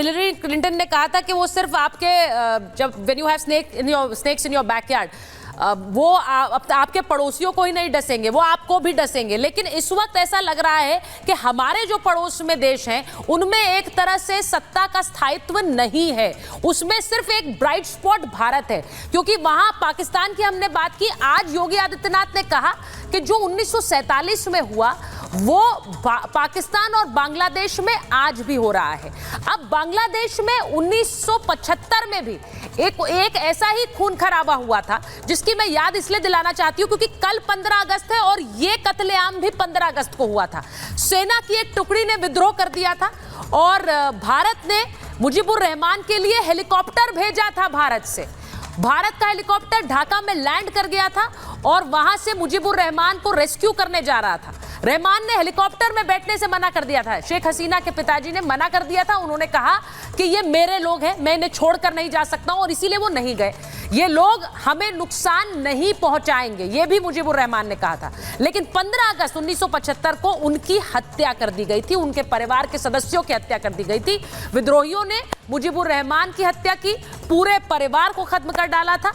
Hillary Clinton ने कहा था कि वो सिर्फ आपके जब when you have snakes in your backyard, वो आपके पड़ोसियों को ही नहीं डसेंगे, वो आपको भी डसेंगे। लेकिन इस वक्त ऐसा लग रहा है कि हमारे जो पड़ोस में देश हैं उनमें एक तरह से सत्ता का स्थायित्व नहीं है, उसमें सिर्फ एक ब्राइट स्पॉट भारत है। क्योंकि वहां पाकिस्तान की हमने बात की, आज योगी आदित्यनाथ ने कहा कि जो 1947 में हुआ वो पाकिस्तान और बांग्लादेश में आज भी हो रहा है। अब बांग्लादेश में 1975 में भी एक ऐसा ही खून खराबा हुआ था, जिसकी मैं याद इसलिए दिलाना चाहती हूं क्योंकि कल 15 अगस्त है और ये कत्लेआम भी 15 अगस्त को हुआ था। सेना की एक टुकड़ी ने विद्रोह कर दिया था और भारत ने मुजीबुर रहमान के लिए हेलीकॉप्टर भेजा था। भारत का हेलीकॉप्टर ढाका में लैंड कर गया था और वहां से मुजीबुर रहमान को रेस्क्यू करने जा रहा था। रहमान ने हेलीकॉप्टर में बैठने से मना कर दिया था। शेख हसीना के पिताजी ने मना कर दिया था। उन्होंने कहा कि ये मेरे लोग हैं, मैं इन्हें छोड़कर नहीं जा सकता हूं, और इसीलिए वो नहीं गए। ये लोग हमें नुकसान नहीं पहुंचाएंगे, ये भी मुजीबुर रहमान ने कहा था। लेकिन 15 अगस्त 1975 को उनकी हत्या कर दी गई थी, उनके परिवार के सदस्यों की हत्या कर दी गई थी। विद्रोहियों ने मुजीबुर रहमान की हत्या की, पूरे परिवार को खत्म कर डाला था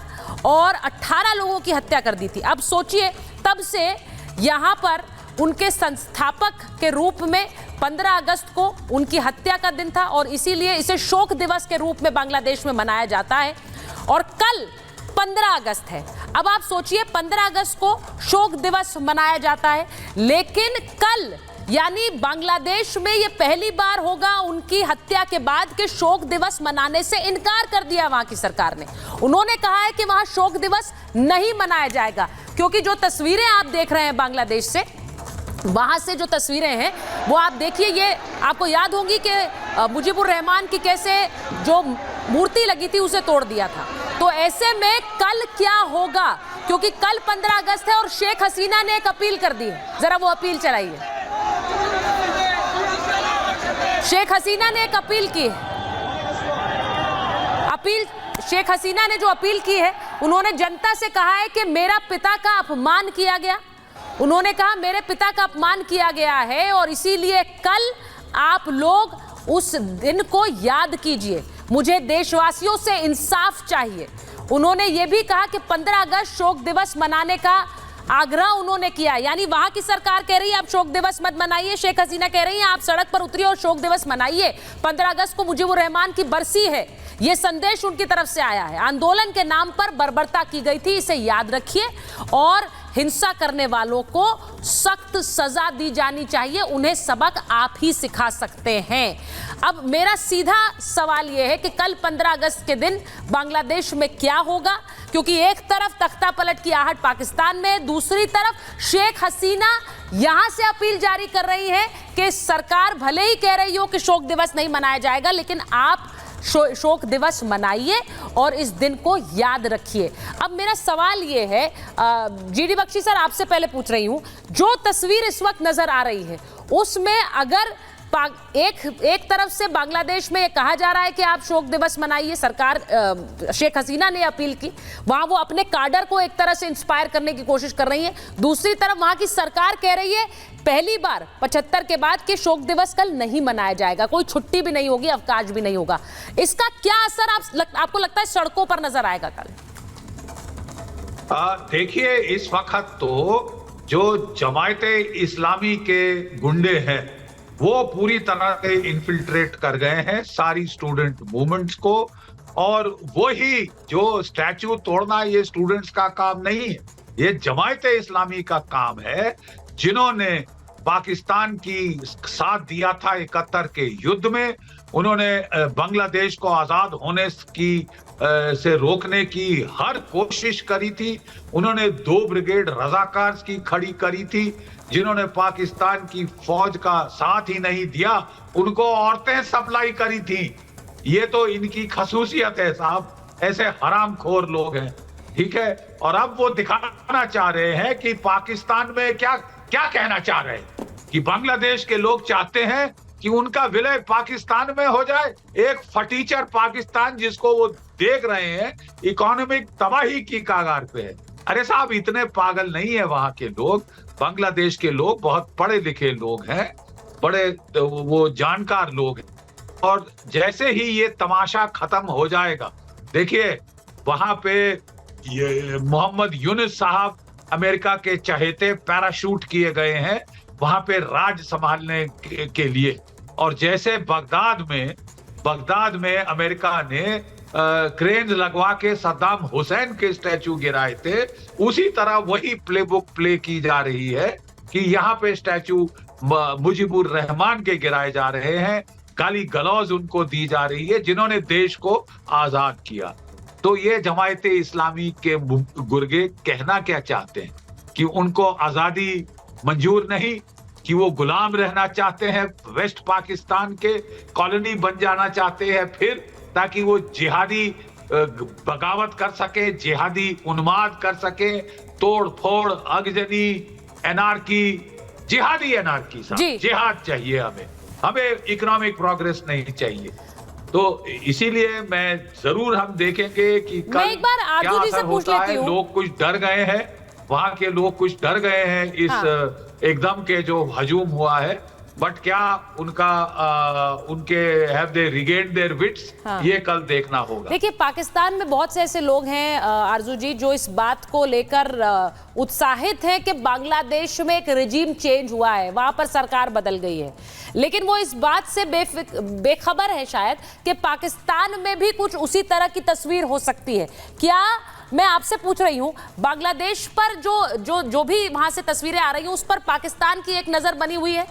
और 18 लोगों की हत्या कर दी थी। अब सोचिए, तब से यहां पर उनके संस्थापक के रूप में 15 अगस्त को उनकी हत्या का दिन था और इसीलिए इसे शोक दिवस के रूप में बांग्लादेश में मनाया जाता है। और कल 15 अगस्त है। अब आप सोचिए, 15 अगस्त को शोक दिवस मनाया जाता है, लेकिन कल यानी बांग्लादेश में ये पहली बार होगा उनकी हत्या के बाद कि शोक दिवस मनाने से इनकार कर दिया वहां की सरकार ने। उन्होंने कहा है कि वहां शोक दिवस नहीं मनाया जाएगा, क्योंकि जो तस्वीरें आप देख रहे हैं बांग्लादेश से, वहां से जो तस्वीरें हैं वो आप देखिए, ये आपको याद होंगी कि मुजीबुर रहमान की कैसे जो मूर्ति लगी थी उसे तोड़ दिया था। तो ऐसे में कल क्या होगा, क्योंकि कल 15 अगस्त है और शेख हसीना ने एक अपील कर दी है। जरा वो अपील चलाइए। शेख हसीना ने एक अपील की है। शेख हसीना ने जो अपील की है, उन्होंने जनता से कहा है कि मेरा पिता का अपमान किया गया। उन्होंने कहा मेरे पिता का अपमान किया गया है और इसीलिए कल आप लोग उस दिन को याद कीजिए। मुझे देशवासियों से इंसाफ चाहिए। उन्होंने ये भी कहा कि 15 अगस्त शोक दिवस मनाने का आग्रह उन्होंने किया, यानी वहां की सरकार कह रही है आप शोक दिवस मत मनाइए, शेख हसीना कह रही है आप सड़क पर उतरिए और शोक दिवस मनाइए। 15 अगस्त को मुजीबुर रहमान की बरसी है, ये संदेश उनकी तरफ से आया है। आंदोलन के नाम पर बर्बरता की गई थी, इसे याद रखिए, और हिंसा करने वालों को सख्त सजा दी जानी चाहिए। उन्हें सबक आप ही सिखा सकते हैं। अब मेरा सीधा सवाल यह है कि कल 15 अगस्त के दिन बांग्लादेश में क्या होगा, क्योंकि एक तरफ तख्ता पलट की आहट पाकिस्तान में, दूसरी तरफ शेख हसीना यहां से अपील जारी कर रही है कि सरकार भले ही कह रही हो कि शोक दिवस नहीं मनाया जाएगा, लेकिन आप शोक दिवस मनाइए और इस दिन को याद रखिए। अब मेरा सवाल ये है, जीडी बख्शी सर आपसे पहले पूछ रही हूं, जो तस्वीर इस वक्त नजर आ रही है उसमें अगर एक तरफ से बांग्लादेश में ये कहा जा रहा है कि आप शोक दिवस मनाइए, सरकार शेख हसीना ने अपील की, वहां वो अपने काडर को एक तरह से इंस्पायर करने की कोशिश कर रही है, दूसरी तरफ वहां की सरकार कह रही है पहली बार 75 के बाद कि शोक दिवस कल नहीं मनाया जाएगा, कोई छुट्टी भी नहीं होगी, अवकाश भी नहीं होगा। इसका क्या असर आपको लगता है सड़कों पर नजर आएगा कल? देखिए, इस वक्त तो जो जमायते इस्लामी के गुंडे हैं वो पूरी तरह से इन्फिल्ट्रेट कर गए हैं सारी स्टूडेंट मूवमेंट्स को, और वही जो स्टैच्यू तोड़ना ये स्टूडेंट्स का काम नहीं है, ये जमायते इस्लामी का काम है, जिन्होंने पाकिस्तान की साथ दिया था 71 के युद्ध में। उन्होंने बांग्लादेश को आजाद होने की से रोकने की हर कोशिश करी थी। उन्होंने 2 ब्रिगेड रजाकार की खड़ी करी थी, जिन्होंने पाकिस्तान की फौज का साथ ही नहीं दिया, उनको औरतें सप्लाई करी थी। ये तो इनकी खसूसियत है साहब, ऐसे हरामखोर लोग हैं, ठीक है। और अब वो दिखाना चाह रहे हैं कि पाकिस्तान में क्या कहना चाह रहे हैं कि बांग्लादेश के लोग चाहते हैं कि उनका विलय पाकिस्तान में हो जाए, एक फटीचर पाकिस्तान जिसको वो देख रहे हैं इकोनॉमिक तबाही की कागार पे है। अरे साहब, इतने पागल नहीं है वहां के लोग। बांग्लादेश के लोग बहुत पढ़े लिखे लोग हैं, बड़े वो जानकार लोग हैं। और जैसे ही ये तमाशा खत्म हो जाएगा, देखिए वहां पे ये मोहम्मद यूनुस साहब अमेरिका के चहेते पैराशूट किए गए हैं वहां पे राज संभालने के लिए। और जैसे बगदाद में अमेरिका ने क्रेन लगवा के सद्दाम हुसैन के स्टैचू गिराए थे, उसी तरह वही प्लेबुक प्ले की जा रही है कि यहाँ पे स्टैचू मुजीबुर रहमान के गिराए जा रहे हैं, गाली गलौज उनको दी जा रही है जिन्होंने देश को आजाद किया। तो ये जमायते इस्लामी के गुर्गे कहना क्या चाहते हैं कि उनको आजादी मंजूर नहीं, कि वो गुलाम रहना चाहते हैं, वेस्ट पाकिस्तान के कॉलोनी बन जाना चाहते हैं फिर, ताकि वो जिहादी बगावत कर सके, जिहादी उन्माद कर सके, तोड़ फोड़, आगजनी, एनार्की, जिहादी एनार्की साहब, जिहाद चाहिए हमें इकोनॉमिक प्रोग्रेस नहीं चाहिए। तो इसीलिए मैं जरूर हम देखेंगे कि कल क्या असर होता है। लोग कुछ डर गए हैं, वहां के लोग कुछ डर गए हैं इस एकदम के जो हजूम हुआ है, बट क्या उनके have they regained their wits, ये कल देखना होगा। देखिए पाकिस्तान में बहुत से ऐसे लोग हैं आरजू जी जो इस बात को लेकर उत्साहित हैं कि बांग्लादेश में एक रिजीम चेंज हुआ है, वहां पर सरकार बदल गई है, लेकिन वो इस बात से बेखबर है शायद कि पाकिस्तान में भी कुछ उसी तरह की तस्वीर हो सकती है। क्या मैं आपसे पूछ रही हूं, बांग्लादेश पर जो भी वहां से तस्वीरें आ रही हैं उस पर पाकिस्तान की एक नजर बनी हुई है?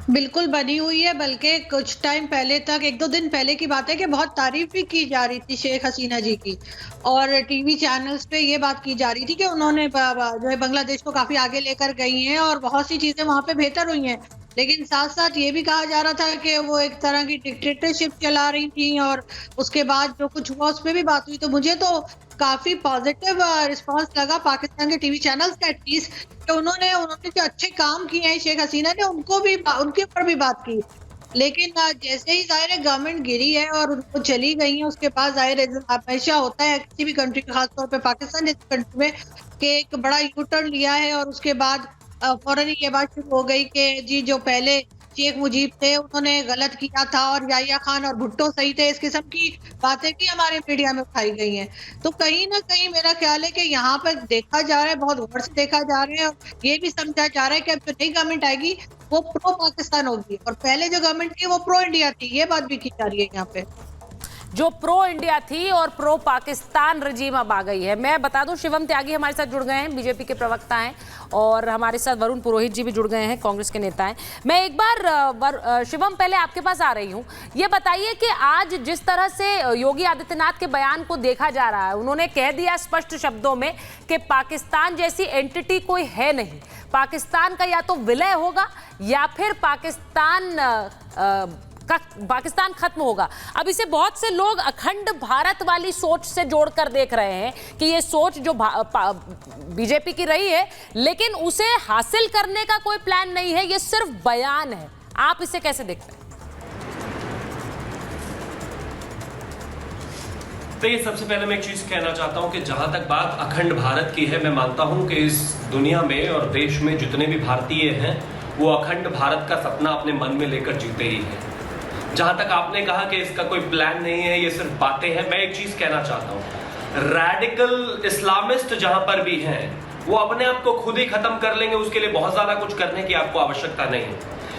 बिल्कुल बनी हुई है, बल्कि कुछ टाइम पहले तक, 1-2 दिन पहले की बात है कि बहुत तारीफ भी की जा रही थी शेख हसीना जी की, और टीवी चैनल्स पे ये बात की जा रही थी कि उन्होंने जो है बांग्लादेश को काफी आगे लेकर गई हैं और बहुत सी चीजें वहां पे बेहतर हुई हैं। लेकिन साथ साथ ये भी कहा जा रहा था कि वो एक तरह की डिक्टेटरशिप चला रही थी, और उसके बाद जो कुछ हुआ उस पर भी बात हुई। तो मुझे तो काफी पॉजिटिव रिस्पांस लगा पाकिस्तान के टीवी चैनल्स का एटलीस्ट, कि उन्होंने जो अच्छे काम किए हैं शेख हसीना ने उनके ऊपर भी बात की। लेकिन जैसे ही जाहिर है गवर्नमेंट गिरी है और उनको चली गई है, उसके बाद जाहिर है हमेशा होता है किसी भी कंट्री का, खासतौर पे पाकिस्तान जैसी कंट्री में, कि एक बड़ा यू टर्न लिया है और उसके बाद फौरन ये बात शुरू हो गई कि जी जो पहले शेख मुजीब थे उन्होंने गलत किया था और याहिया खान और भुट्टो सही थे, इस किस्म की बातें भी हमारे मीडिया में उठाई गई हैं। तो कहीं ना कहीं मेरा ख्याल है कि यहाँ पर देखा जा रहा है, बहुत गौर से देखा जा रहा है, और ये भी समझा जा रहा है कि अब जो नई गवर्नमेंट आएगी वो प्रो पाकिस्तान होगी, और पहले जो गवर्नमेंट थी वो प्रो इंडिया थी। ये बात भी की जा रही है यहाँ पे, जो प्रो इंडिया थी और प्रो पाकिस्तान रजीम अब आ गई है। मैं बता दूं शिवम त्यागी हमारे साथ जुड़ गए हैं, बीजेपी के प्रवक्ता हैं, और हमारे साथ वरुण पुरोहित जी भी जुड़ गए हैं, कांग्रेस के नेता हैं। मैं एक बार शिवम पहले आपके पास आ रही हूं, ये बताइए कि आज जिस तरह से योगी आदित्यनाथ के बयान को देखा जा रहा है, उन्होंने कह दिया स्पष्ट शब्दों में कि पाकिस्तान जैसी एंटिटी कोई है नहीं, पाकिस्तान का या तो विलय होगा या फिर पाकिस्तान खत्म होगा। अब इसे बहुत से लोग अखंड भारत वाली सोच से जोड़कर देख रहे हैं कि ये सोच जो बीजेपी की रही है, लेकिन उसे हासिल करने का कोई प्लान नहीं है, ये सिर्फ बयान है। आप इसे कैसे देखते हैं? देखिए, सबसे पहले मैं एक चीज कहना चाहता हूं कि जहां तक बात अखंड भारत की है, मैं मानता हूं कि इस दुनिया में और देश में जितने भी भारतीय हैं वो अखंड भारत का सपना अपने मन में लेकर जीते ही हैं। जहां तक आपने कहा कि इसका कोई प्लान नहीं है, ये सिर्फ बातें हैं, मैं एक चीज कहना चाहता हूं, रैडिकल इस्लामिस्ट जहां पर भी हैं वो अपने आप को खुद ही खत्म कर लेंगे, उसके लिए बहुत ज्यादा कुछ करने की आपको आवश्यकता नहीं है।